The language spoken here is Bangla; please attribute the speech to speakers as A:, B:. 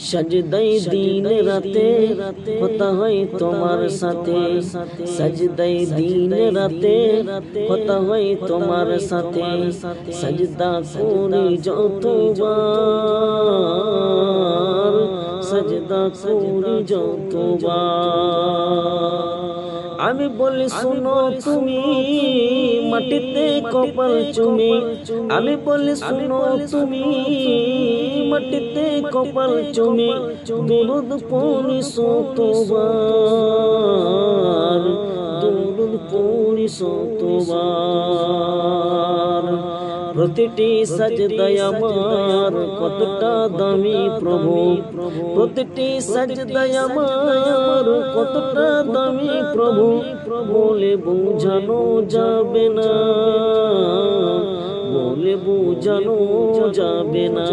A: সজদাই দিন রাতে হতা হয় তোমার সাথে, সজদাই দিন রাতে হতা হয় তোমার সাথে। সজদা করি যতবার, সজদা করি যতবার। আমি বলি শুনো তুমি মাটিতে কপাল চুমি, আমি বলি শুনো তুমি মাটিতে কপাল চুমি। দুরুদ পড়ি শতবার, দুরুদ পড়ি শতবার। প্রতিটি সাজদায় আমার কতটা দামি প্রভু, প্রতিটি সাজদায় আমার কতটা দামি প্রভু। বলে বোঝানো যাবে না, বলে বোঝানো যাবে না।